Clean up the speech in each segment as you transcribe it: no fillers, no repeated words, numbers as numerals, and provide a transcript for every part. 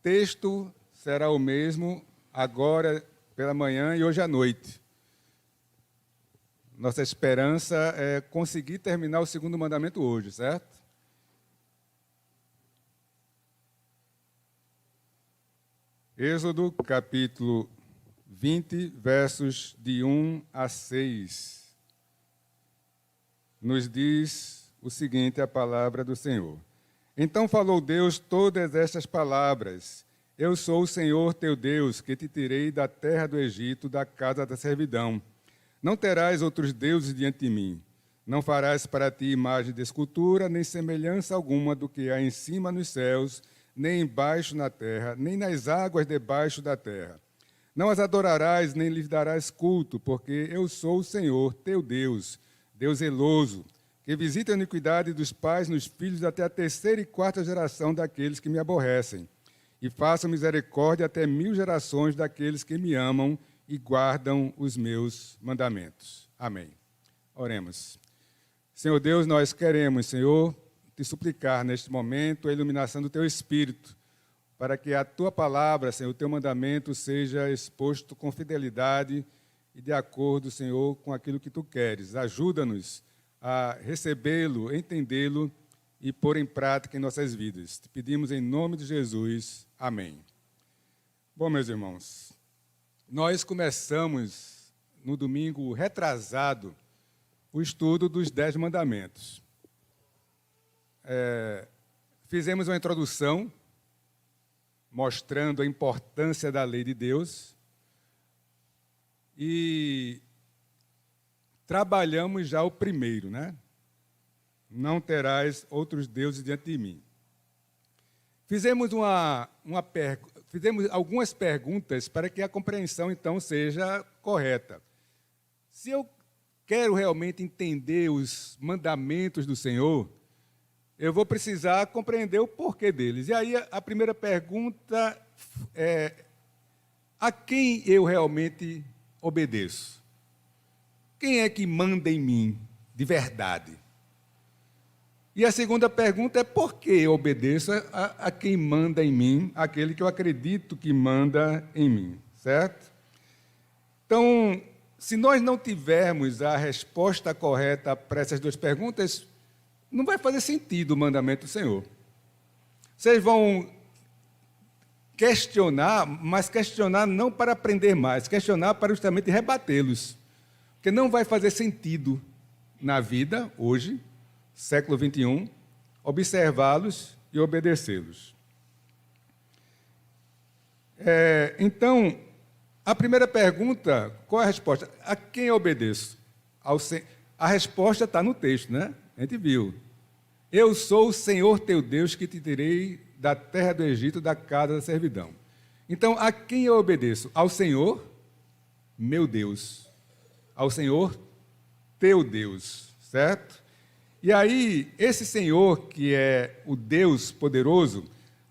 texto será o mesmo agora pela manhã e hoje à noite. Nossa esperança é conseguir terminar o segundo mandamento hoje, certo? Êxodo, capítulo 20, versos de 1 a 6. Nos diz o seguinte, a palavra do Senhor. Então falou Deus todas estas palavras. Eu sou o Senhor teu Deus, que te tirei da terra do Egito, da casa da servidão. Não terás outros deuses diante de mim. Não farás para ti imagem de escultura, nem semelhança alguma do que há em cima nos céus, nem embaixo na terra, nem nas águas debaixo da terra. Não as adorarás, nem lhes darás culto, porque eu sou o Senhor teu Deus, Deus zeloso, que visita a iniquidade dos pais nos filhos até a terceira e quarta geração daqueles que me aborrecem, e faço misericórdia até 1000 gerações daqueles que me amam e guardam os meus mandamentos. Amém. Oremos. Senhor Deus, nós queremos, Senhor, te suplicar neste momento a iluminação do teu Espírito, para que a tua palavra, Senhor, o teu mandamento seja exposto com fidelidade e de acordo, Senhor, com aquilo que tu queres. Ajuda-nos a recebê-lo, entendê-lo e pôr em prática em nossas vidas. Te pedimos em nome de Jesus. Amém. Bom, meus irmãos, nós começamos no domingo retrasado o estudo dos 10 mandamentos. Fizemos uma introdução mostrando a importância da lei de Deus e trabalhamos já o primeiro, né? Não terás outros deuses diante de mim. Fizemos fizemos algumas perguntas para que a compreensão, então, seja correta. Se eu quero realmente entender os mandamentos do Senhor, eu vou precisar compreender o porquê deles. E aí a primeira pergunta é: a quem eu realmente obedeço? Quem é que manda em mim de verdade? E a segunda pergunta é: por que eu obedeço a quem manda em mim, aquele que eu acredito que manda em mim, certo? Então, se nós não tivermos a resposta correta para essas duas perguntas, não vai fazer sentido o mandamento do Senhor. Vocês vão questionar, mas questionar não para aprender mais, questionar para justamente rebatê-los. Porque não vai fazer sentido na vida, hoje, século XXI, observá-los e obedecê-los. Então, a primeira pergunta, qual é a resposta? A quem eu obedeço? A resposta está no texto, né? A gente viu. Eu sou o Senhor teu Deus que te tirei da terra do Egito, da casa da servidão. Então, a quem eu obedeço? Ao Senhor, meu Deus. Ao Senhor, teu Deus, certo? E aí, esse Senhor, que é o Deus poderoso,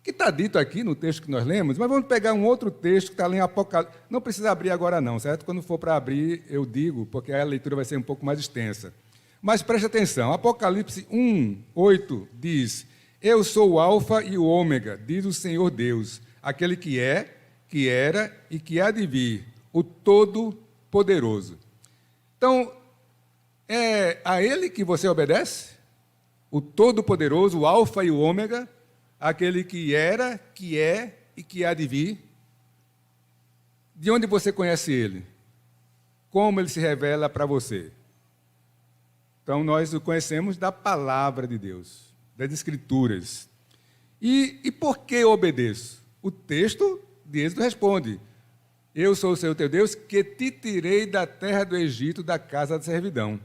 que está dito aqui no texto que nós lemos, mas vamos pegar um outro texto que está ali em Apocalipse. Não precisa abrir agora não, certo? Quando for para abrir, eu digo, porque a leitura vai ser um pouco mais extensa. Mas preste atenção, Apocalipse 1:8 diz: eu sou o Alfa e o Ômega, diz o Senhor Deus, aquele que é, que era e que há de vir, o Todo-Poderoso. Então, é a Ele que você obedece? O Todo-Poderoso, o Alfa e o Ômega, aquele que era, que é e que há de vir? De onde você conhece Ele? Como Ele se revela para você? Então, nós o conhecemos da palavra de Deus, das Escrituras. E por que eu obedeço? O texto de Êxodo responde: eu sou o Senhor teu Deus, que te tirei da terra do Egito, da casa da servidão.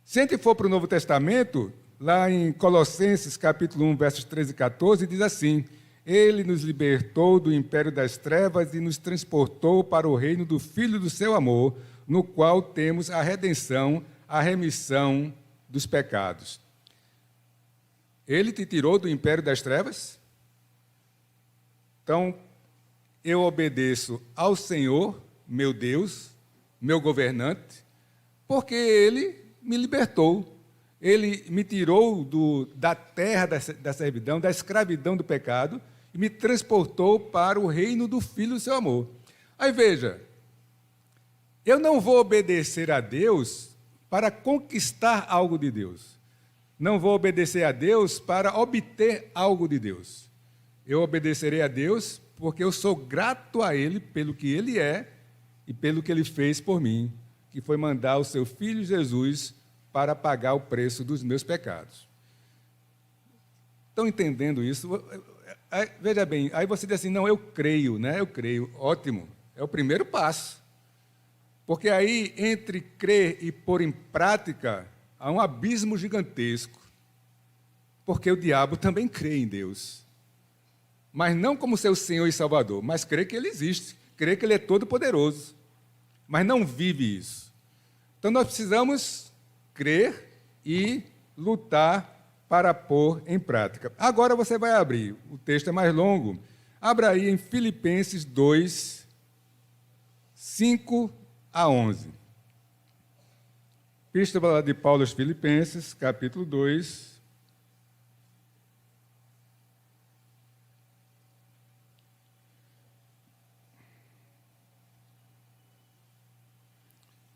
Se a gente for para o Novo Testamento, lá em Colossenses, capítulo 1, versos 13 e 14, diz assim: ele nos libertou do império das trevas e nos transportou para o reino do Filho do seu amor, no qual temos a redenção, a remissão dos pecados. Ele te tirou do império das trevas? Então, eu obedeço ao Senhor, meu Deus, meu governante, porque Ele me libertou. Ele me tirou da terra da servidão, da escravidão do pecado, e me transportou para o reino do Filho do seu amor. Aí veja, eu não vou obedecer a Deus para conquistar algo de Deus. Não vou obedecer a Deus para obter algo de Deus. Eu obedecerei a Deus porque eu sou grato a Ele pelo que Ele é e pelo que Ele fez por mim, que foi mandar o seu Filho Jesus para pagar o preço dos meus pecados. Estão entendendo isso? Veja bem, aí você diz assim, não, eu creio, né? Eu creio. Ótimo, é o primeiro passo. Porque aí, entre crer e pôr em prática, há um abismo gigantesco. Porque o diabo também crê em Deus. Mas não como seu Senhor e Salvador, mas crê que Ele existe, crê que Ele é todo-poderoso. Mas não vive isso. Então, nós precisamos crer e lutar para pôr em prática. Agora você vai abrir, o texto é mais longo, abra aí em Filipenses 2, 5 a 11. Epístola de Paulo aos Filipenses, capítulo 2,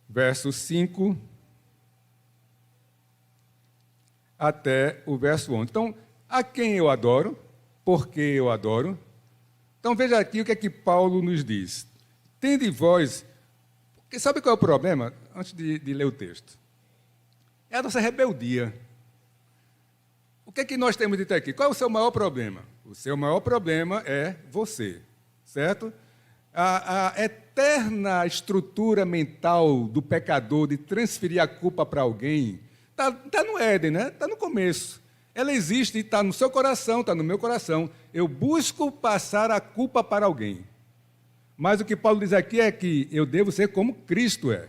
verso 5 até o verso 11. Então, a quem eu adoro, por que eu adoro? Então, veja aqui o que é que Paulo nos diz. Tende vós... Porque sabe qual é o problema? Antes de ler o texto. É a nossa rebeldia. O que é que nós temos dito aqui? Qual é o seu maior problema? O seu maior problema é você, certo? A eterna estrutura mental do pecador de transferir a culpa para alguém está no Éden, né? Está no começo. Ela existe, está no seu coração, está no meu coração. Eu busco passar a culpa para alguém. Mas o que Paulo diz aqui é que eu devo ser como Cristo é.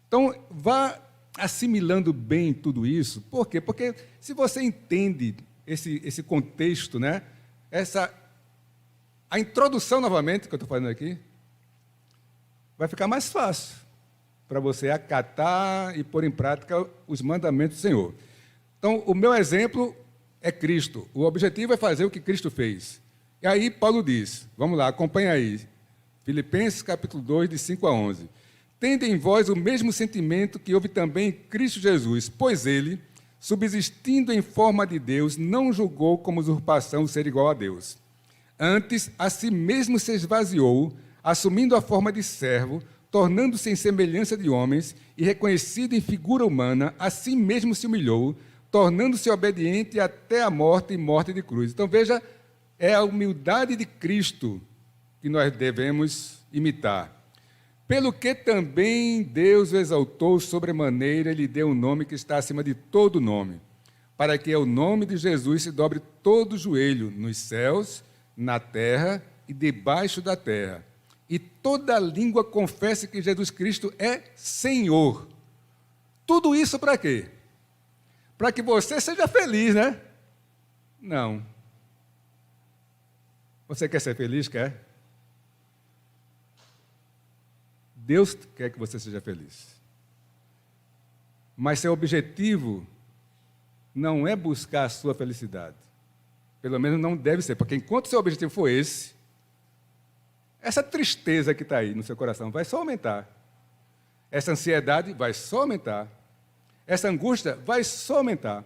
Então, vá assimilando bem tudo isso. Por quê? Porque se você entende esse contexto, né? A introdução, novamente, que eu estou fazendo aqui, vai ficar mais fácil para você acatar e pôr em prática os mandamentos do Senhor. Então, o meu exemplo é Cristo. O objetivo é fazer o que Cristo fez. E aí, Paulo diz, vamos lá, acompanha aí, Filipenses capítulo 2, de 5 a 11. Tende em vós o mesmo sentimento que houve também em Cristo Jesus, pois ele, subsistindo em forma de Deus, não julgou como usurpação ser igual a Deus. Antes, a si mesmo se esvaziou, assumindo a forma de servo, tornando-se em semelhança de homens e reconhecido em figura humana, a si mesmo se humilhou, tornando-se obediente até a morte e morte de cruz. Então, veja, é a humildade de Cristo que nós devemos imitar. Pelo que também Deus o exaltou sobremaneira e lhe deu um nome que está acima de todo nome, para que ao nome de Jesus se dobre todo o joelho, nos céus, na terra e debaixo da terra, e toda língua confesse que Jesus Cristo é Senhor. Tudo isso para quê? Para que você seja feliz, né? Não. Você quer ser feliz? Quer? Deus quer que você seja feliz. Mas seu objetivo não é buscar a sua felicidade. Pelo menos não deve ser, porque enquanto seu objetivo for esse, essa tristeza que está aí no seu coração vai só aumentar. Essa ansiedade vai só aumentar. Essa angústia vai só aumentar.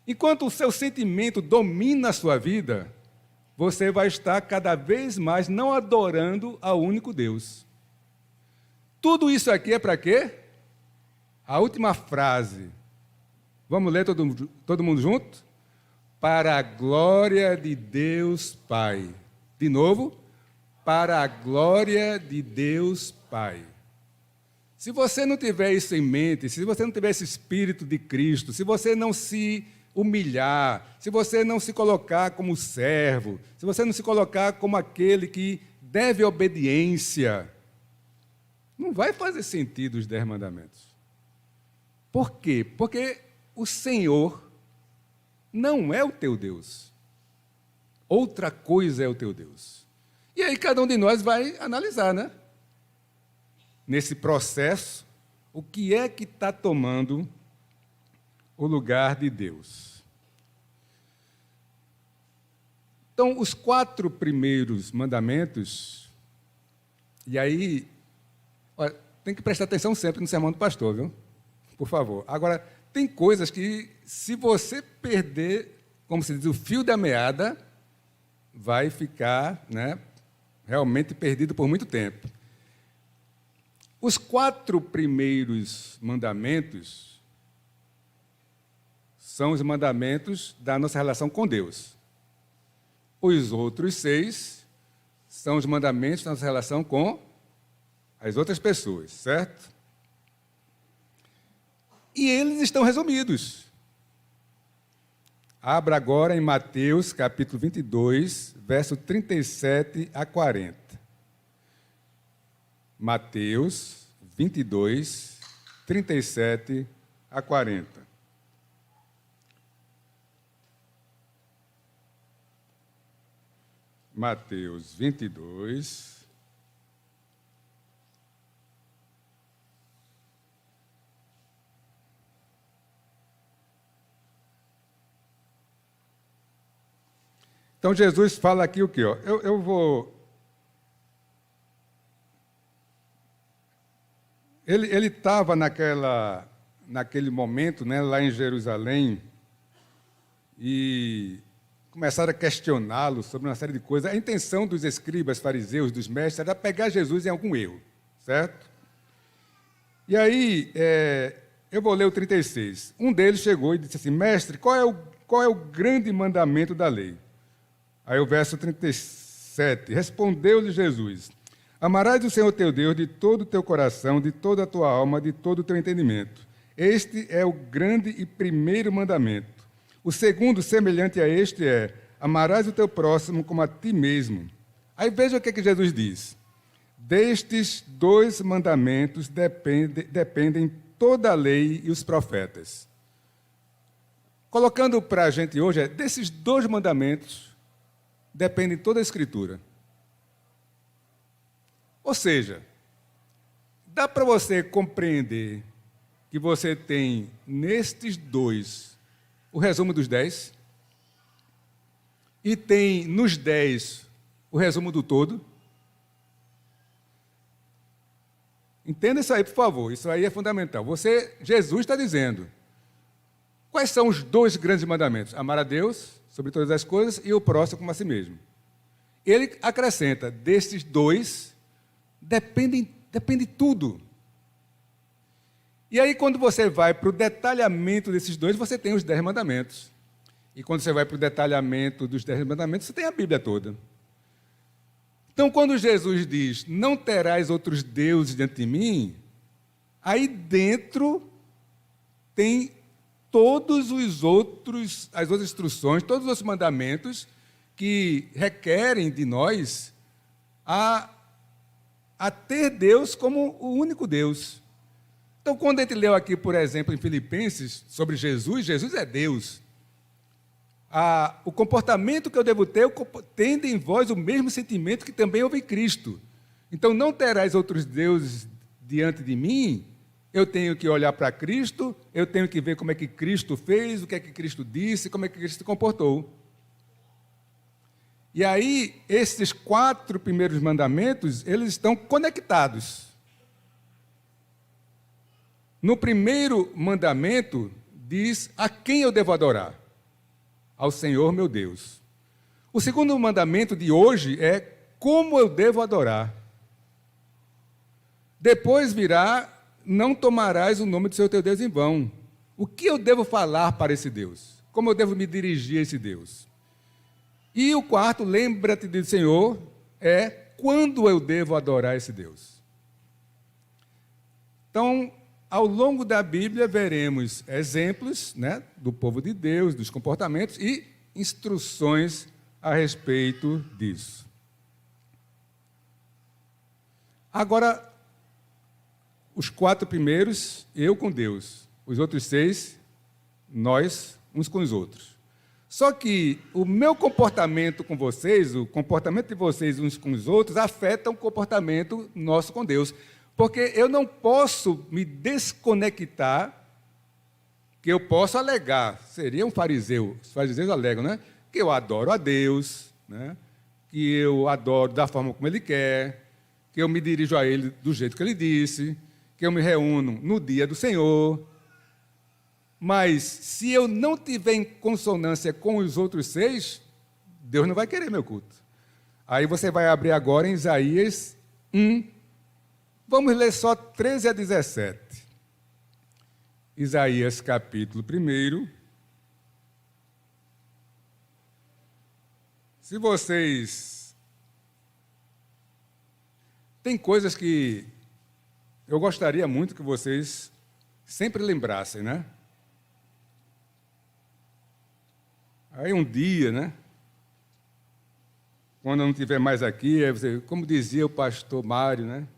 Enquanto o seu sentimento domina a sua vida, você vai estar cada vez mais não adorando ao único Deus. Tudo isso aqui é para quê? A última frase. Vamos ler todo mundo junto? Para a glória de Deus Pai. De novo, para a glória de Deus Pai. Se você não tiver isso em mente, se você não tiver esse Espírito de Cristo, se você não se humilhar, se você não se colocar como servo, se você não se colocar como aquele que deve obediência, não vai fazer sentido os 10 mandamentos. Por quê? Porque o Senhor não é o teu Deus. Outra coisa é o teu Deus. E aí cada um de nós vai analisar, né? Nesse processo, o que é que está tomando o lugar de Deus? Então, os 4 primeiros mandamentos, e aí, olha, tem que prestar atenção sempre no sermão do pastor, viu? Por favor. Agora, tem coisas que, se você perder, como se diz, o fio da meada, vai ficar, né, realmente perdido por muito tempo. Os 4 primeiros mandamentos são os mandamentos da nossa relação com Deus. Os outros 6 são os mandamentos da nossa relação com as outras pessoas, certo? E eles estão resumidos. Abra agora em Mateus, capítulo 22, verso 37 a 40. Mateus 22, 37 a 40. Mateus 22. Então, Jesus fala aqui o quê? Ó? Eu vou... Ele estava naquele momento, né, lá em Jerusalém, e começaram a questioná-lo sobre uma série de coisas. A intenção dos escribas, fariseus, dos mestres, era pegar Jesus em algum erro, certo? E aí, eu vou ler o 36. Um deles chegou e disse assim, mestre, qual é o grande mandamento da lei? Aí o verso 37, respondeu-lhe Jesus, amarás o Senhor teu Deus de todo o teu coração, de toda a tua alma, de todo o teu entendimento. Este é o grande e primeiro mandamento. O segundo, semelhante a este, é amarás o teu próximo como a ti mesmo. Aí veja o que Jesus diz. Destes 2 mandamentos dependem toda a lei e os profetas. Colocando para a gente hoje, desses 2 mandamentos depende toda a Escritura. Ou seja, dá para você compreender que você tem nestes 2 o resumo dos 10 e tem nos 10 o resumo do todo? Entenda isso aí, por favor. Isso aí é fundamental. Jesus está dizendo quais são os 2 grandes mandamentos? Amar a Deus sobre todas as coisas e o próximo como a si mesmo. Ele acrescenta, desses 2, depende tudo. E aí, quando você vai para o detalhamento desses 2, você tem os 10 mandamentos. E quando você vai para o detalhamento dos 10 mandamentos, você tem a Bíblia toda. Então, quando Jesus diz, não terás outros deuses diante de mim, aí dentro tem todos as outras instruções, todos os mandamentos que requerem de nós a ter Deus como o único Deus. Então, quando a gente leu aqui, por exemplo, em Filipenses, sobre Jesus, Jesus é Deus. O comportamento que eu devo ter, tende em vós o mesmo sentimento que também houve em Cristo. Então, não terás outros deuses diante de mim, eu tenho que olhar para Cristo, eu tenho que ver como é que Cristo fez, o que é que Cristo disse, como é que Cristo se comportou. E aí, esses 4 primeiros mandamentos, eles estão conectados. No primeiro mandamento, diz a quem eu devo adorar? Ao Senhor meu Deus. O segundo mandamento de hoje é como eu devo adorar. Depois virá, não tomarás o nome do Senhor teu Deus em vão. O que eu devo falar para esse Deus? Como eu devo me dirigir a esse Deus? E o quarto, lembra-te do Senhor, é quando eu devo adorar esse Deus. Então, ao longo da Bíblia, veremos exemplos, né, do povo de Deus, dos comportamentos e instruções a respeito disso. Agora, os 4 primeiros, eu com Deus. Os outros 6, nós uns com os outros. Só que o meu comportamento com vocês, o comportamento de vocês uns com os outros, afeta o comportamento nosso com Deus. Porque eu não posso me desconectar, que eu posso alegar, seria um fariseu, os fariseus alegam, né? Que eu adoro a Deus, né? Que eu adoro da forma como Ele quer, que eu me dirijo a Ele do jeito que Ele disse, que eu me reúno no dia do Senhor. Mas, se eu não tiver em consonância com os outros 6, Deus não vai querer meu culto. Aí você vai abrir agora em Isaías 1. Vamos ler só 13 a 17. Isaías, capítulo 1. Se vocês... Tem coisas que eu gostaria muito que vocês sempre lembrassem, né? Aí um dia, né? Quando eu não estiver mais aqui, aí você, como dizia o pastor Mário, né?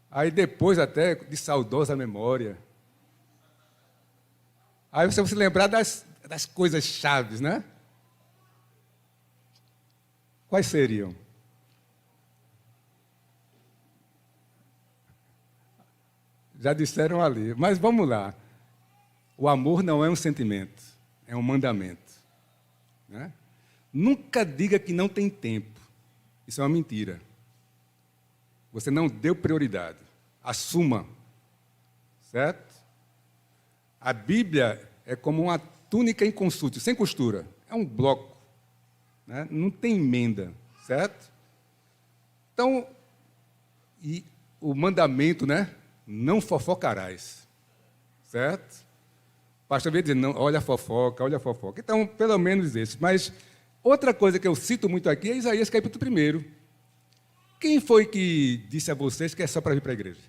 Aí depois até de saudosa memória. Aí você vai se lembrar das coisas chaves, né? Quais seriam? Já disseram ali, mas vamos lá. O amor não é um sentimento, é um mandamento, né? Nunca diga que não tem tempo. Isso é uma mentira. Você não deu prioridade. Assuma. Certo? A Bíblia é como uma túnica em consulta, sem costura. É um bloco, né? Não tem emenda. Certo? Então, e o mandamento, né? Não fofocarás. Certo? O pastor veio dizer, não, olha a fofoca, olha a fofoca. Então, pelo menos esse. Mas outra coisa que eu cito muito aqui é Isaías capítulo 1. Quem foi que disse a vocês que é só para vir para a igreja?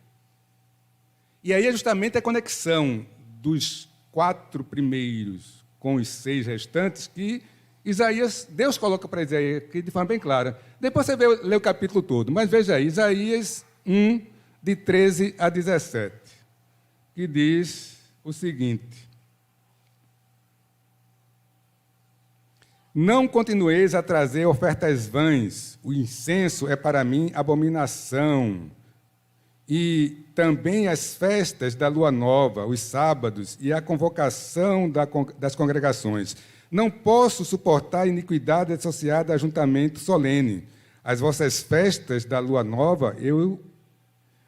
E aí é justamente a conexão dos 4 primeiros com os 6 restantes que Isaías, Deus coloca para Isaías aqui de forma bem clara. Depois você lê o capítulo todo, mas veja aí, Isaías 1, de 13 a 17, que diz o seguinte: não continueis a trazer ofertas vãs, o incenso é para mim abominação. E também as festas da lua nova, os sábados e a convocação das congregações. Não posso suportar a iniquidade associada a ajuntamento solene. As vossas festas da lua nova,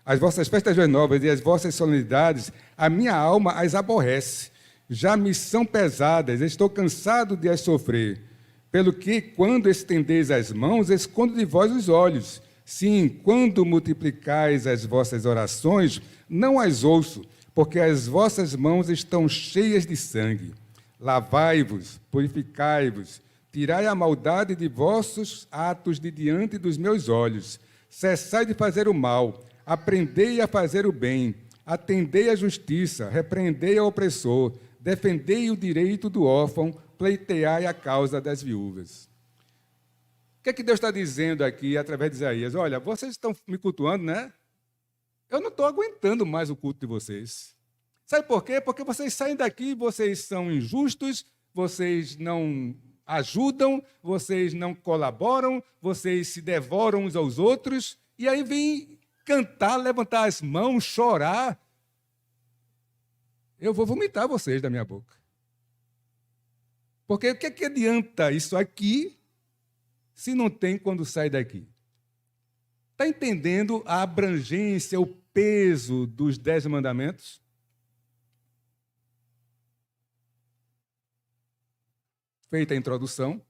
as vossas festas novas e as vossas solenidades, a minha alma as aborrece. Já me são pesadas, estou cansado de as sofrer. Pelo que, quando estendeis as mãos, escondo de vós os olhos. Sim, quando multiplicais as vossas orações, não as ouço, porque as vossas mãos estão cheias de sangue. Lavai-vos, purificai-vos, tirai a maldade de vossos atos de diante dos meus olhos. Cessai de fazer o mal, aprendei a fazer o bem, atendei à justiça, repreendei ao opressor, defendei o direito do órfão, pleiteai a causa das viúvas. O que é que Deus está dizendo aqui através de Isaías? Olha, vocês estão me cultuando, né? Eu não estou aguentando mais o culto de vocês. Sabe por quê? Porque vocês saem daqui, vocês são injustos, vocês não ajudam, vocês não colaboram, vocês se devoram uns aos outros, e aí vem cantar, levantar as mãos, chorar. Eu vou vomitar vocês da minha boca. Porque o que é que adianta isso aqui se não tem quando sai daqui? Está entendendo a abrangência, o peso dos 10 mandamentos? Feita a introdução,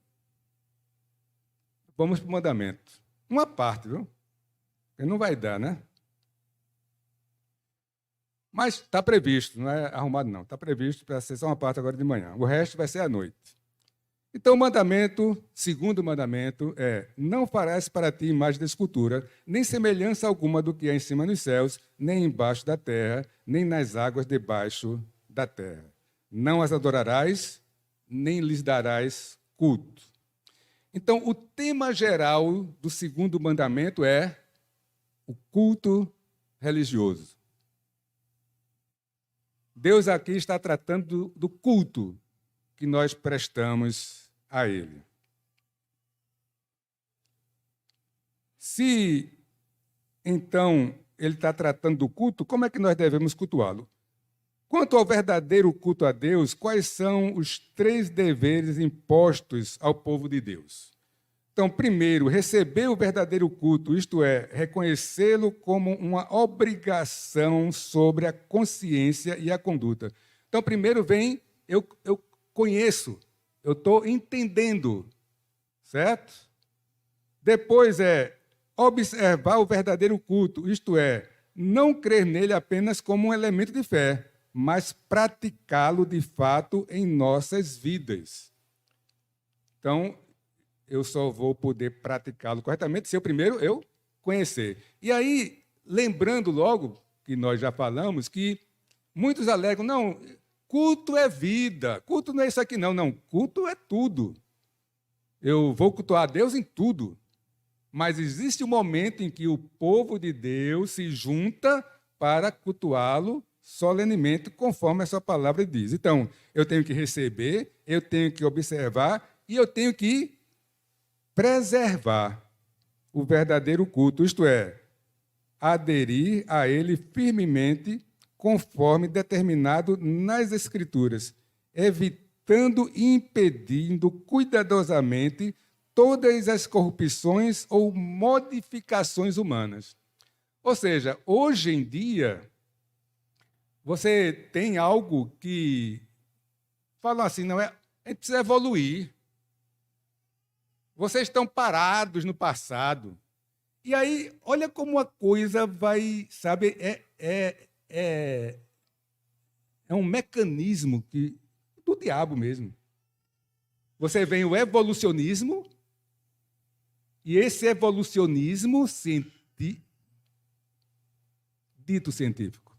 vamos para o mandamento. Uma parte, viu? Porque não vai dar, né? Mas está previsto, não é arrumado não. Está previsto para ser só uma parte agora de manhã. O resto vai ser à noite. Então, o mandamento, segundo mandamento, é: não farás para ti imagem de escultura, nem semelhança alguma do que há em cima nos céus, nem embaixo da terra, nem nas águas debaixo da terra. Não as adorarás, nem lhes darás culto. Então, o tema geral do segundo mandamento é o culto religioso. Deus aqui está tratando do culto que nós prestamos a Ele. Se, então, Ele está tratando do culto, como é que nós devemos cultuá-lo? Quanto ao verdadeiro culto a Deus, quais são os 3 deveres impostos ao povo de Deus? Então, primeiro, receber o verdadeiro culto, isto é, reconhecê-lo como uma obrigação sobre a consciência e a conduta. Então, primeiro vem, eu conheço, eu estou entendendo, certo? Depois é observar o verdadeiro culto, isto é, não crer nele apenas como um elemento de fé, mas praticá-lo de fato em nossas vidas. Então, eu só vou poder praticá-lo corretamente se eu primeiro conhecer. E aí, lembrando logo, que nós já falamos, que muitos alegam, não, culto é vida, culto não é isso aqui não, não, culto é tudo. Eu vou cultuar a Deus em tudo. Mas existe um momento em que o povo de Deus se junta para cultuá-lo solenemente, conforme a sua palavra diz. Então, eu tenho que receber, eu tenho que observar e eu tenho que preservar o verdadeiro culto, isto é, aderir a ele firmemente, conforme determinado nas Escrituras, evitando e impedindo cuidadosamente todas as corrupções ou modificações humanas. Ou seja, hoje em dia, você tem algo que falam assim, não é? A gente precisa evoluir. Vocês estão parados no passado. E aí, olha como a coisa vai, sabe, é um mecanismo do diabo mesmo. Você vem o evolucionismo, e esse evolucionismo dito científico,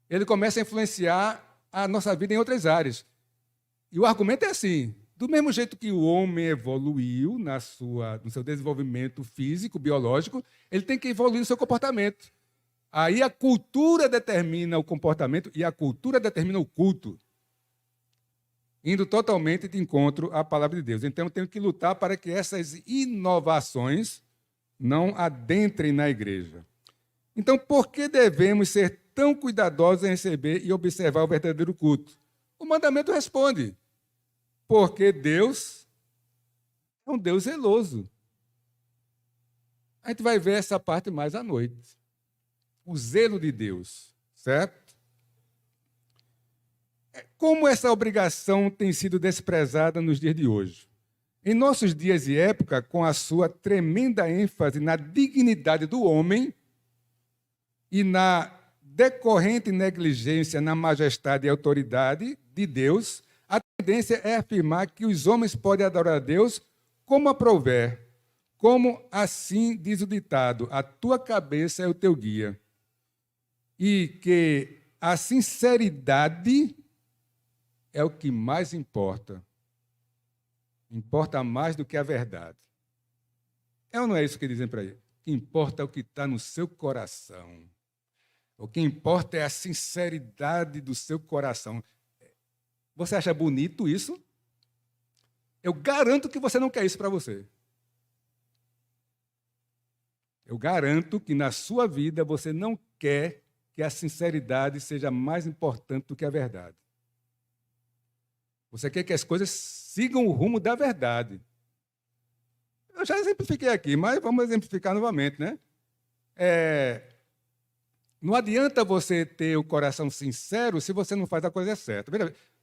ele começa a influenciar a nossa vida em outras áreas. E o argumento é assim, do mesmo jeito que o homem evoluiu no seu desenvolvimento físico, biológico, ele tem que evoluir no seu comportamento. Aí a cultura determina o comportamento e a cultura determina o culto, indo totalmente de encontro à palavra de Deus. Então, eu tenho que lutar para que essas inovações não adentrem na igreja. Então, por que devemos ser tão cuidadosos em receber e observar o verdadeiro culto? O mandamento responde, porque Deus é um Deus zeloso. A gente vai ver essa parte mais à noite. O zelo de Deus, certo? Como essa obrigação tem sido desprezada nos dias de hoje? Em nossos dias e época, com a sua tremenda ênfase na dignidade do homem e na decorrente negligência na majestade e autoridade de Deus, a tendência é afirmar que os homens podem adorar a Deus como aprouver, como assim diz o ditado, a tua cabeça é o teu guia. E que a sinceridade é o que mais importa. Importa mais do que a verdade. É ou não é isso que dizem para ele? O que importa é o que está no seu coração. O que importa é a sinceridade do seu coração. Você acha bonito isso? Eu garanto que você não quer isso para você. Eu garanto que na sua vida você não quer que a sinceridade seja mais importante do que a verdade. Você quer que as coisas sigam o rumo da verdade. Eu já exemplifiquei aqui, mas vamos exemplificar novamente, né? Não adianta você ter o coração sincero se você não faz a coisa certa.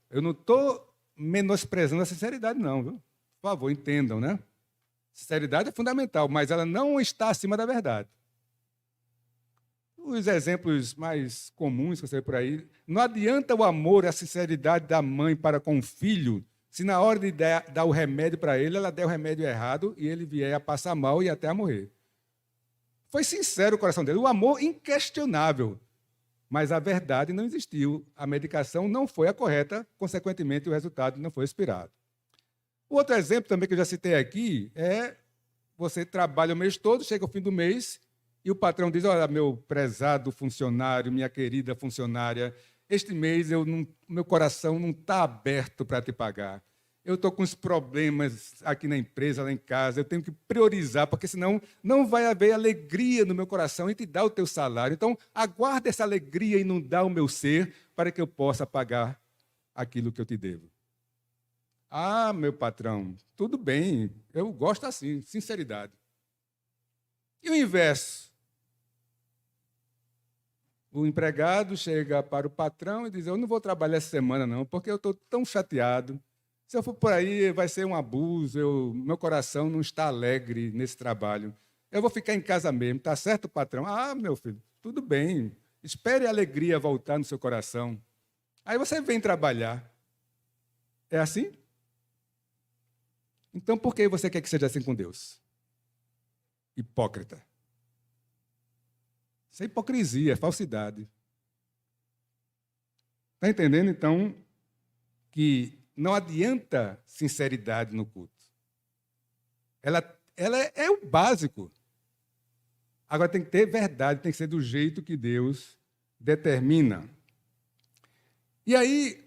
Eu não estou menosprezando a sinceridade, não, viu? Por favor, entendam, né? Sinceridade é fundamental, mas ela não está acima da verdade. Os exemplos mais comuns que você vê por aí, não adianta o amor e a sinceridade da mãe para com o filho, se na hora de dar o remédio para ele, ela der o remédio errado e ele vier a passar mal e até a morrer. Foi sincero o coração dele, o amor inquestionável, mas a verdade não existiu, a medicação não foi a correta, consequentemente o resultado não foi esperado. O outro exemplo também que eu já citei aqui é você trabalha o mês todo, chega ao fim do mês e o patrão diz, olha, meu prezado funcionário, minha querida funcionária, este mês meu coração não está aberto para te pagar. eu estou com os problemas aqui na empresa, lá em casa, eu tenho que priorizar, porque senão não vai haver alegria no meu coração em te dar o teu salário. Então, aguarda essa alegria inundar o meu ser para que eu possa pagar aquilo que eu te devo. Ah, meu patrão, tudo bem, eu gosto assim, sinceridade. E o inverso? O empregado chega para o patrão e diz, eu não vou trabalhar essa semana não, porque eu estou tão chateado. Se eu for por aí, vai ser um abuso, meu coração não está alegre nesse trabalho. Eu vou ficar em casa mesmo, está certo, patrão? Ah, meu filho, tudo bem, espere a alegria voltar no seu coração. Aí você vem trabalhar. É assim? Então, por que você quer que seja assim com Deus? Hipócrita. Isso é hipocrisia, é falsidade. Está entendendo, então, que não adianta sinceridade no culto. Ela é o básico. Agora tem que ter verdade, tem que ser do jeito que Deus determina. E aí,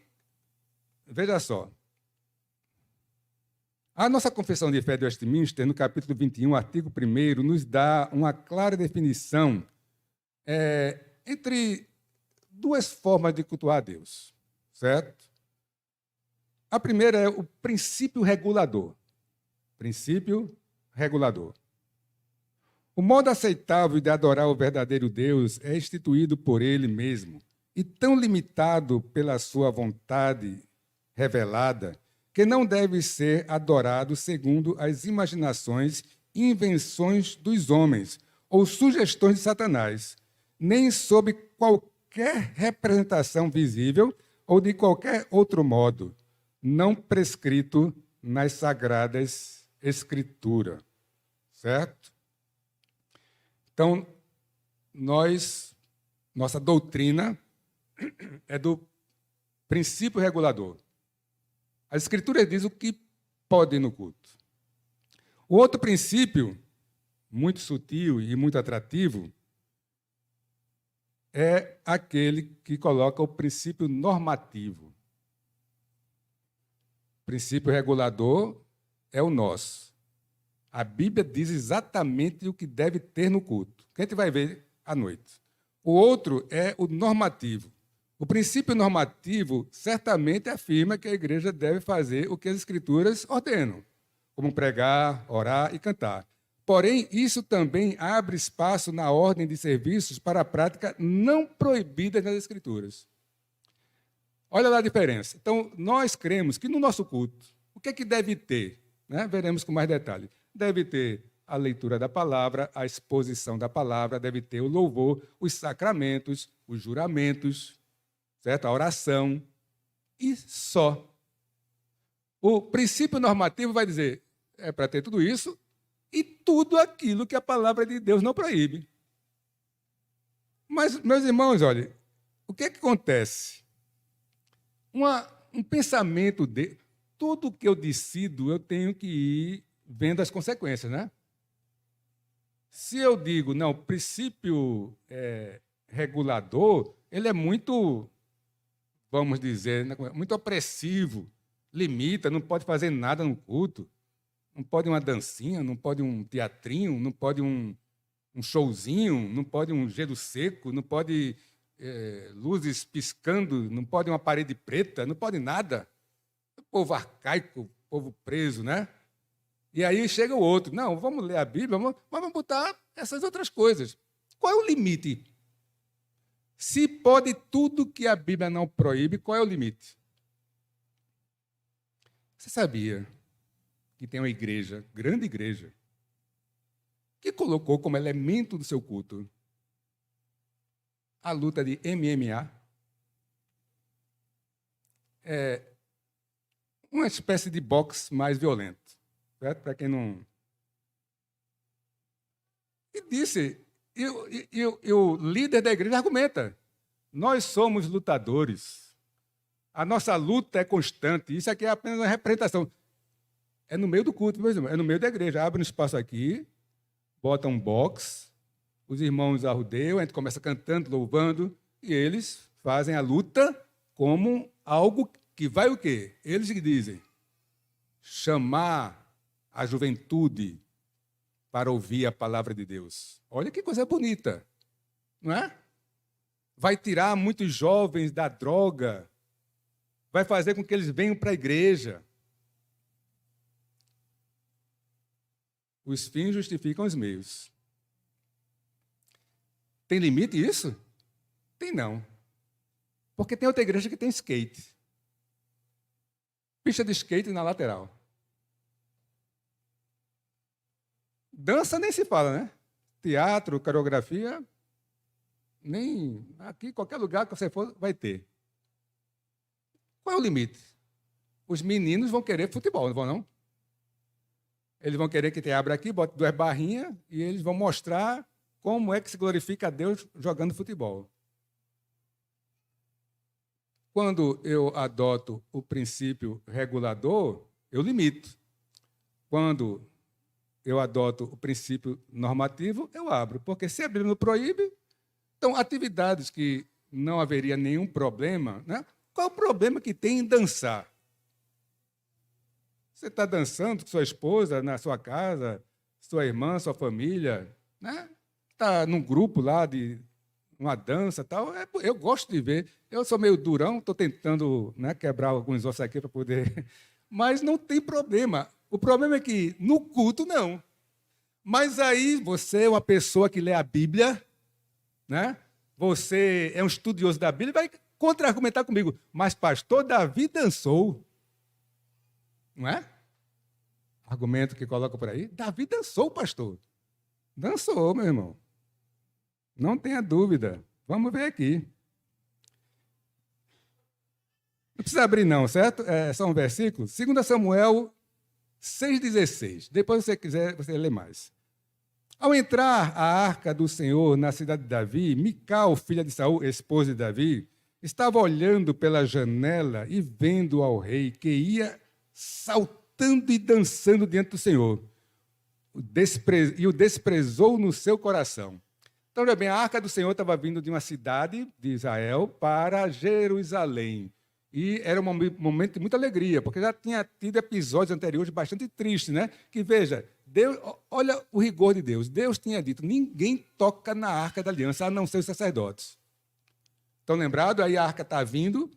veja só, a nossa Confissão de Fé de Westminster, no capítulo 21, artigo 1º, nos dá uma clara definição entre duas formas de cultuar a Deus, certo? A primeira é o princípio regulador. Princípio regulador. O modo aceitável de adorar o verdadeiro Deus é instituído por Ele mesmo e tão limitado pela sua vontade revelada que não deve ser adorado segundo as imaginações e invenções dos homens ou sugestões de Satanás, nem sob qualquer representação visível ou de qualquer outro modo, não prescrito nas Sagradas Escrituras. Certo? Então, nossa doutrina é do princípio regulador. A Escritura diz o que pode ir no culto. O outro princípio, muito sutil e muito atrativo, é aquele que coloca o princípio normativo. O princípio regulador é o nosso. A Bíblia diz exatamente o que deve ter no culto, que a gente vai ver à noite. O outro é o normativo. O princípio normativo certamente afirma que a igreja deve fazer o que as Escrituras ordenam, como pregar, orar e cantar. Porém, isso também abre espaço na ordem de serviços para a prática não proibida nas Escrituras. Olha lá a diferença. Então, nós cremos que no nosso culto, o que é que deve ter? Né? Veremos com mais detalhe. Deve ter a leitura da palavra, a exposição da palavra, deve ter o louvor, os sacramentos, os juramentos, certo? A oração, e só. O princípio normativo vai dizer, é para ter tudo isso e tudo aquilo que a palavra de Deus não proíbe. Mas, meus irmãos, olha, o que é que acontece? Um pensamento de tudo que eu decido, eu tenho que ir vendo as consequências, né? Se eu digo, não, o princípio regulador, ele é muito, vamos dizer, muito opressivo, limita, não pode fazer nada no culto, não pode uma dancinha, não pode um teatrinho, não pode um showzinho, não pode um gelo seco, não pode luzes piscando, não pode uma parede preta, não pode nada. O povo arcaico, povo preso, né? E aí chega o outro. Não, vamos ler a Bíblia, vamos botar essas outras coisas. Qual é o limite? Se pode tudo que a Bíblia não proíbe, qual é o limite? Você sabia que tem uma igreja, grande igreja, que colocou como elemento do seu culto a luta de MMA? É uma espécie de boxe mais violento. Certo? Para quem não... E disse, e o líder da igreja argumenta, nós somos lutadores, a nossa luta é constante, isso aqui é apenas uma representação. É no meio do culto, meus irmãos, é no meio da igreja, abre um espaço aqui, bota um box, os irmãos arrodeiam, a gente começa cantando, louvando, e eles fazem a luta como algo que vai o quê? Eles que dizem. chamar a juventude para ouvir a palavra de Deus. Olha que coisa bonita, não é? Vai tirar muitos jovens da droga, vai fazer com que eles venham para a igreja. Os fins justificam os meios. Tem limite isso? Tem não. Porque tem outra igreja que tem skate. Pista de skate na lateral. Dança nem se fala, né? Teatro, coreografia, nem aqui, qualquer lugar que você for, vai ter. Qual é o limite? Os meninos vão querer futebol, não vão não? Eles vão querer que te abra aqui, bote 2 barrinhas e eles vão mostrar como é que se glorifica a Deus jogando futebol. Quando eu adoto o princípio regulador, eu limito. Quando eu adoto o princípio normativo, eu abro. Porque se a Bíblia não proíbe, então atividades que não haveria nenhum problema, né? Qual o problema que tem em dançar? Você está dançando com sua esposa na sua casa, sua irmã, sua família, né? Está num grupo lá de uma dança e tal. Eu gosto de ver. Eu sou meio durão, estou tentando, né, quebrar alguns ossos aqui para poder... Mas não tem problema. O problema é que no culto, não. Mas aí você é uma pessoa que lê a Bíblia, né? Você é um estudioso da Bíblia, vai contra-argumentar comigo. Mas pastor Davi dançou. Não é? Argumento que coloca por aí. Davi dançou, pastor. Dançou, meu irmão. Não tenha dúvida. Vamos ver aqui. Não precisa abrir não, certo? É só um versículo. 2 Samuel 6,16. Depois, se você quiser, você lê mais. Ao entrar a arca do Senhor na cidade de Davi, Mical, filha de Saul, esposa de Davi, estava olhando pela janela e vendo ao rei que ia saltando e dançando diante do Senhor. E o desprezou no seu coração. Então, olha bem, a arca do Senhor estava vindo de uma cidade de Israel para Jerusalém. E era um momento de muita alegria, porque já tinha tido episódios anteriores bastante tristes, né? Que, veja, Deus, olha o rigor de Deus. Deus tinha dito, ninguém toca na arca da aliança, a não ser os sacerdotes. Estão lembrados? Aí a arca está vindo,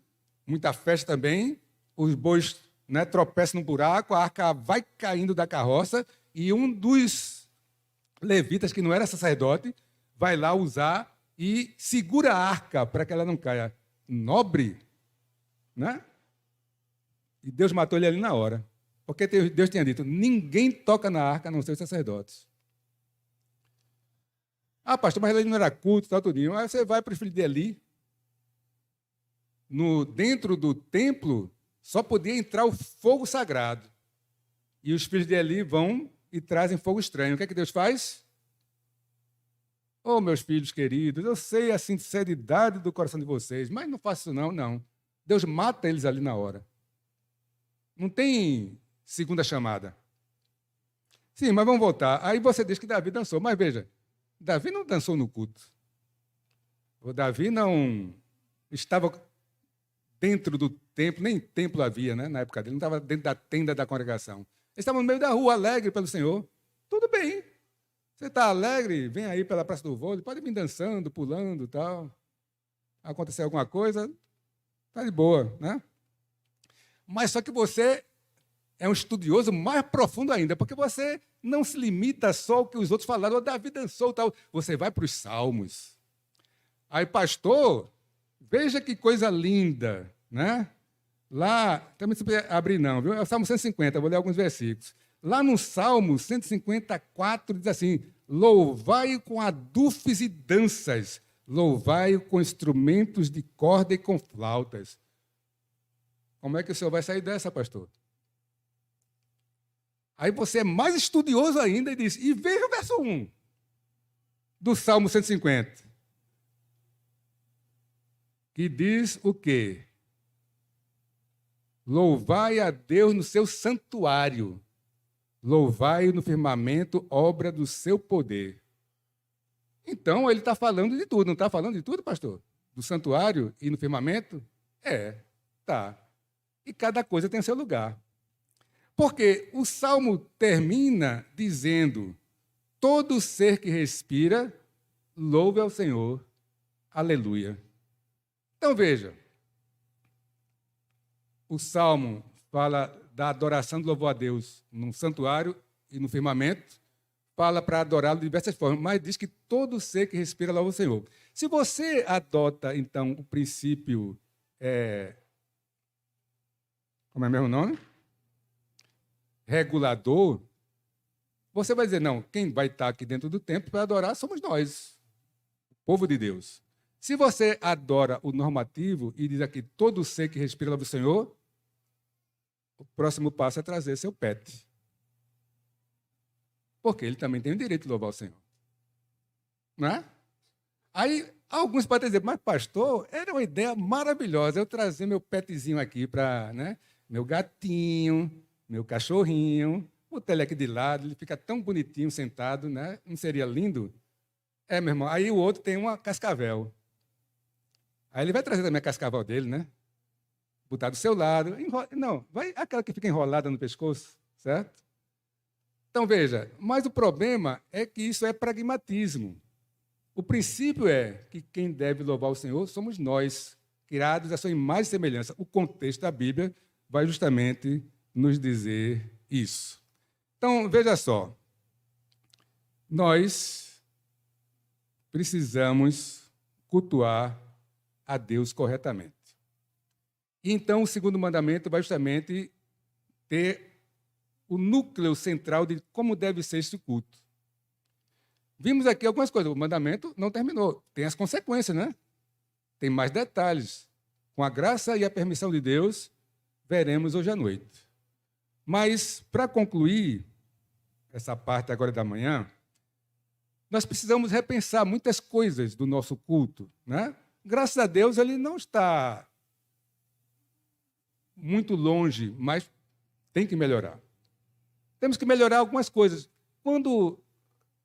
muita festa também, os bois, né, tropeçam no buraco, a arca vai caindo da carroça, e um dos levitas, que não era sacerdote, vai lá usar e segura a arca para que ela não caia. Nobre, né? E Deus matou ele ali na hora. Porque Deus tinha dito, ninguém toca na arca a não ser os sacerdotes. Ah, pastor, mas ele não era culto, tal, tudinho. Aí você vai para o filho de Eli. Dentro do templo, só podia entrar o fogo sagrado. E os filhos de Eli vão e trazem fogo estranho. O que é que Deus faz? Oh, meus filhos queridos, eu sei a sinceridade do coração de vocês, mas não faço isso não. Deus mata eles ali na hora. Não tem segunda chamada. Sim, mas vamos voltar. Aí você diz que Davi dançou. Mas veja, Davi não dançou no culto. O Davi não estava dentro do templo, nem templo havia, né, na época dele, não estava dentro da tenda da congregação. Ele estava no meio da rua, alegre pelo Senhor. Tudo bem. Você está alegre, vem aí pela Praça do Vôlei, pode vir dançando, pulando e tal. Acontecer alguma coisa, está de boa, né? Mas só que você é um estudioso mais profundo ainda, porque você não se limita só ao que os outros falaram, o Davi dançou e tal. Você vai para os Salmos. Aí, pastor, veja que coisa linda, né? Lá, também não precisa abrir não, viu? É o Salmo 150, vou ler alguns versículos. Lá no Salmo 154 diz assim, louvai-o com adufes e danças, louvai-o com instrumentos de corda e com flautas. Como é que o senhor vai sair dessa, pastor? Aí você é mais estudioso ainda e diz, e veja o verso 1 do Salmo 150, que diz o quê? Louvai a Deus no seu santuário, louvai-o no firmamento, obra do seu poder. Então, ele está falando de tudo, não está falando de tudo, pastor? Do santuário e no firmamento? Tá. E cada coisa tem seu lugar. Porque o Salmo termina dizendo: todo ser que respira, louve ao Senhor. Aleluia. Então, veja, o Salmo fala da adoração do louvor a Deus no santuário e no firmamento, fala para adorá-lo de diversas formas, mas diz que todo ser que respira louva o Senhor. Se você adota, então, o princípio... como é mesmo o nome? Regulador, você vai dizer, não, quem vai estar aqui dentro do templo para adorar somos nós, o povo de Deus. Se você adora o normativo e diz aqui, todo ser que respira louva o Senhor, o próximo passo é trazer seu pet. Porque ele também tem o direito de louvar o Senhor. Não é? Aí, alguns podem dizer, mas pastor, era uma ideia maravilhosa eu trazer meu petzinho aqui para, né, meu gatinho, meu cachorrinho, botar ele aqui de lado, ele fica tão bonitinho sentado, né? Não seria lindo? É, meu irmão, aí o outro tem uma cascavel. Aí ele vai trazer também a cascavel dele, né? Botar do seu lado. Não, vai aquela que fica enrolada no pescoço, certo? Então, veja, mas o problema é que isso é pragmatismo. O princípio é que quem deve louvar o Senhor somos nós, criados à sua imagem e semelhança. O contexto da Bíblia vai justamente nos dizer isso. Então, veja só. Nós precisamos cultuar a Deus corretamente. E então, o segundo mandamento vai justamente ter o núcleo central de como deve ser esse culto. Vimos aqui algumas coisas. O mandamento não terminou. Tem as consequências, né? Tem mais detalhes. Com a graça e a permissão de Deus, veremos hoje à noite. Mas, para concluir essa parte agora da manhã, nós precisamos repensar muitas coisas do nosso culto, né? Graças a Deus, ele não está muito longe, mas tem que melhorar. Temos que melhorar algumas coisas. Quando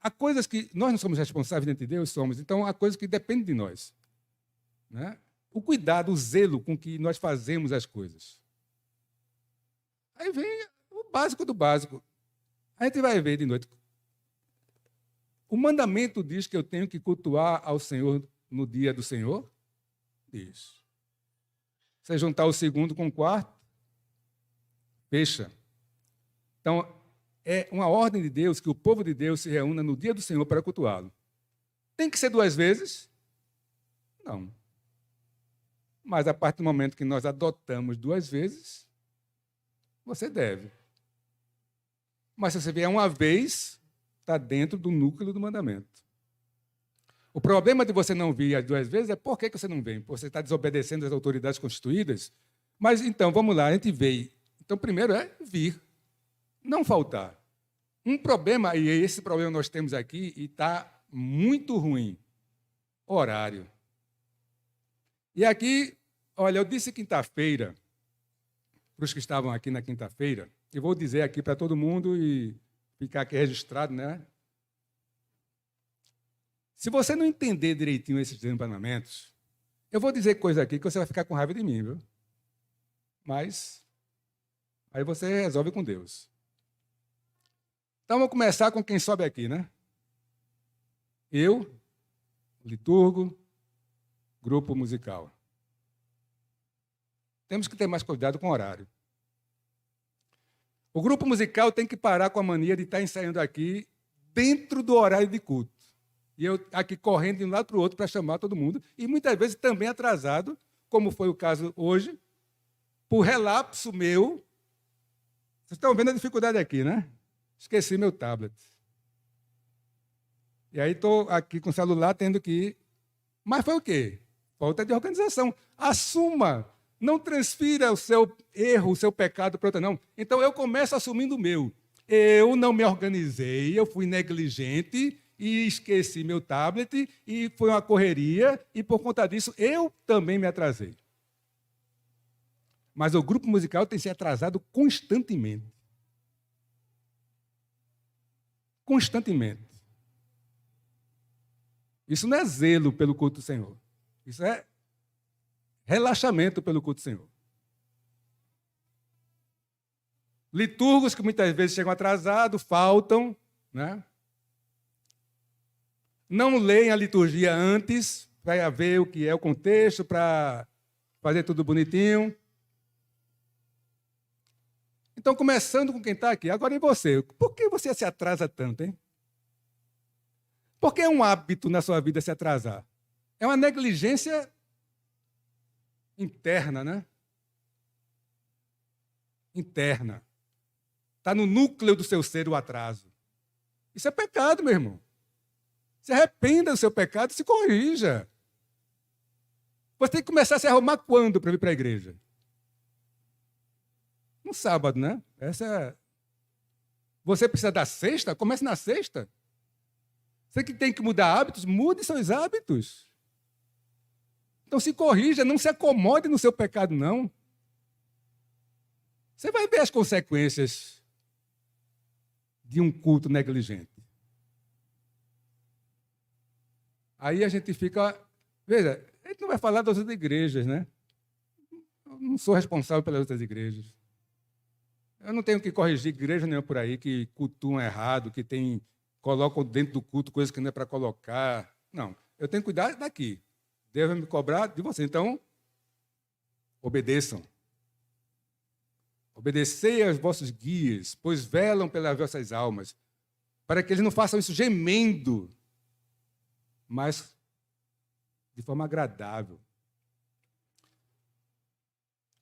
há coisas que nós não somos responsáveis diante de Deus, somos, então há coisas que dependem de nós, né? O cuidado, o zelo com que nós fazemos as coisas. Aí vem o básico do básico. A gente vai ver de noite. O mandamento diz que eu tenho que cultuar ao Senhor no dia do Senhor? Diz. Você juntar o segundo com o quarto, fecha. Então, é uma ordem de Deus que o povo de Deus se reúna no dia do Senhor para cultuá-lo. Tem que ser 2 vezes? Não. Mas a partir do momento que nós adotamos 2 vezes, você deve. Mas se você vier uma vez, está dentro do núcleo do mandamento. O problema de você não vir as 2 vezes é por que você não vem? Porque você está desobedecendo as autoridades constituídas? Mas então, vamos lá, a gente veio. Então, primeiro é vir, não faltar. Um problema, e esse problema nós temos aqui, e está muito ruim, horário. E aqui, olha, eu disse quinta-feira, para os que estavam aqui na quinta-feira, e vou dizer aqui para todo mundo e ficar aqui registrado, né? Se você não entender direitinho esses mandamentos, eu vou dizer coisa aqui que você vai ficar com raiva de mim, viu? Mas aí você resolve com Deus. Então, vamos começar com quem sobe aqui, né? Eu, liturgo, grupo musical. Temos que ter mais cuidado com o horário. O grupo musical tem que parar com a mania de estar ensaiando aqui dentro do horário de culto. E eu aqui correndo de um lado para o outro para chamar todo mundo, e muitas vezes também atrasado, como foi o caso hoje, por relapso meu. Vocês estão vendo a dificuldade aqui, né? Esqueci meu tablet. E aí estou aqui com o celular tendo que... Mas foi o quê? Falta de organização. Assuma. Não transfira o seu erro, o seu pecado para outra, não. Então, eu começo assumindo o meu. Eu não me organizei, eu fui negligente e esqueci meu tablet e foi uma correria e, por conta disso, eu também me atrasei. Mas o grupo musical tem se atrasado constantemente. Constantemente. Isso não é zelo pelo culto do Senhor. Isso é relaxamento pelo culto do Senhor. Liturgos que muitas vezes chegam atrasados, faltam, né? Não leem a liturgia antes, para ver o que é o contexto, para fazer tudo bonitinho. Então, começando com quem está aqui, agora e você? Por que você se atrasa tanto, hein? Por que é um hábito na sua vida se atrasar? É uma negligência interna, né? Interna. Está no núcleo do seu ser o atraso. Isso é pecado, meu irmão. Se arrependa do seu pecado e se corrija. Você tem que começar a se arrumar quando para vir para a igreja? No sábado, né? Você precisa da sexta? Comece na sexta. Você que tem que mudar hábitos, mude seus hábitos. Então se corrija, não se acomode no seu pecado, não. Você vai ver as consequências de um culto negligente. Aí a gente fica... Veja, a gente não vai falar das outras igrejas, né? Eu não sou responsável pelas outras igrejas. Eu não tenho que corrigir igreja nenhuma por aí que cultuam errado, que colocam dentro do culto coisas que não é para colocar. Não, eu tenho que cuidar daqui. Deus vai me cobrar de você. Então, obedeçam. Obedecei aos vossos guias, pois velam pelas vossas almas, para que eles não façam isso gemendo, mas de forma agradável.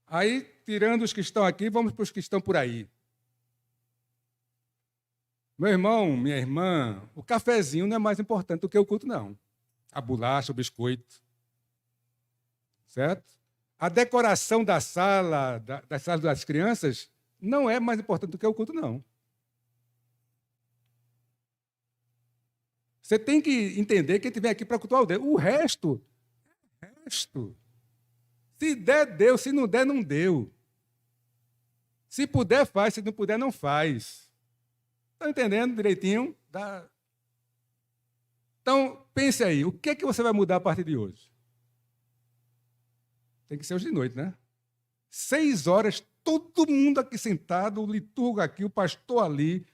Aí, tirando os que estão aqui, vamos para os que estão por aí. Meu irmão, minha irmã, o cafezinho não é mais importante do que o culto, não. A bolacha, o biscoito. Certo? A decoração da sala, das salas das crianças, não é mais importante do que o culto, não. Você tem que entender que a gente vem aqui para cultuar o Deus. O resto. Se der, deu. Se não der, não deu. Se puder, faz. Se não puder, não faz. Estão entendendo direitinho? Então, pense aí. O que é que você vai mudar a partir de hoje? Tem que ser hoje de noite, né? 6 horas, todo mundo aqui sentado, o liturgo aqui, o pastor ali,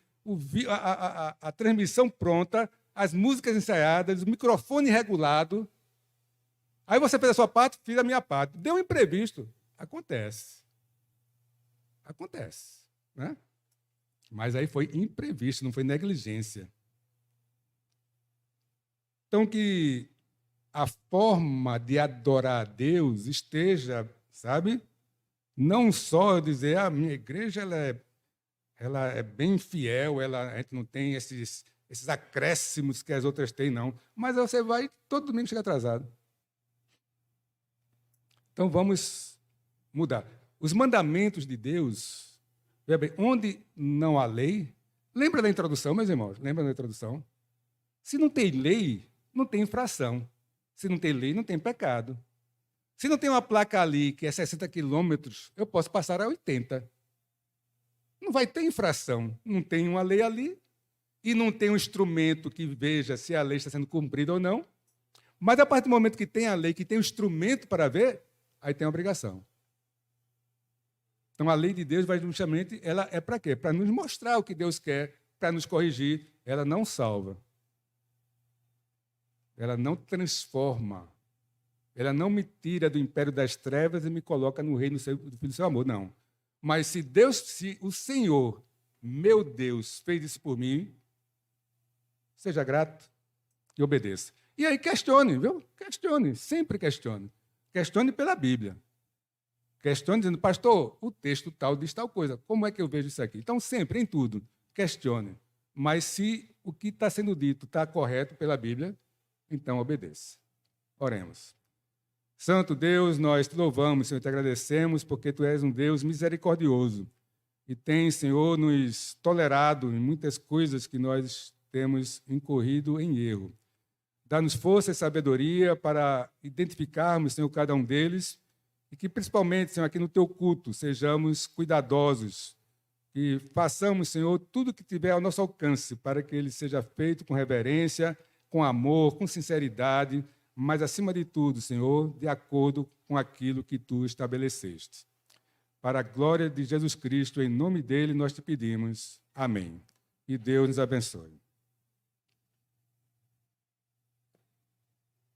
a transmissão pronta, as músicas ensaiadas, o microfone regulado. Aí você fez a sua parte, fiz a minha parte. Deu um imprevisto. Acontece. Acontece. Né? Mas aí foi imprevisto, não foi negligência. Então, que a forma de adorar a Deus esteja, sabe? Não só dizer, a minha igreja ela é bem fiel, a gente não tem esses acréscimos que as outras têm, não. Mas você vai, todo domingo chega atrasado. Então, vamos mudar. Os mandamentos de Deus, veja bem, onde não há lei, lembra da introdução, meus irmãos? Lembra da introdução? Se não tem lei, não tem infração. Se não tem lei, não tem pecado. Se não tem uma placa ali que é 60 quilômetros, eu posso passar a 80. Não vai ter infração. Não tem uma lei ali e não tem um instrumento que veja se a lei está sendo cumprida ou não. Mas a partir do momento que tem a lei, que tem um instrumento para ver, aí tem a obrigação. Então, a lei de Deus vai justamente, ela é para quê? Para nos mostrar o que Deus quer, para nos corrigir. Ela não salva. Ela não transforma. Ela não me tira do império das trevas e me coloca no reino do Filho do seu amor, não. Mas se o Senhor, meu Deus, fez isso por mim, seja grato e obedeça. E aí questione, viu? Questione, sempre questione. Questione pela Bíblia. Questione dizendo, pastor, o texto tal diz tal coisa. Como é que eu vejo isso aqui? Então, sempre, em tudo, questione. Mas se o que está sendo dito está correto pela Bíblia, então obedeça. Oremos. Santo Deus, nós te louvamos, Senhor, te agradecemos, porque tu és um Deus misericordioso e tens, Senhor, nos tolerado em muitas coisas que nós temos incorrido em erro. Dá-nos força e sabedoria para identificarmos, Senhor, cada um deles e que, principalmente, Senhor, aqui no teu culto, sejamos cuidadosos e façamos, Senhor, tudo que tiver ao nosso alcance para que ele seja feito com reverência, com amor, com sinceridade, mas, acima de tudo, Senhor, de acordo com aquilo que tu estabeleceste. para a glória de Jesus Cristo, em nome dele nós te pedimos. Amém. E Deus nos abençoe.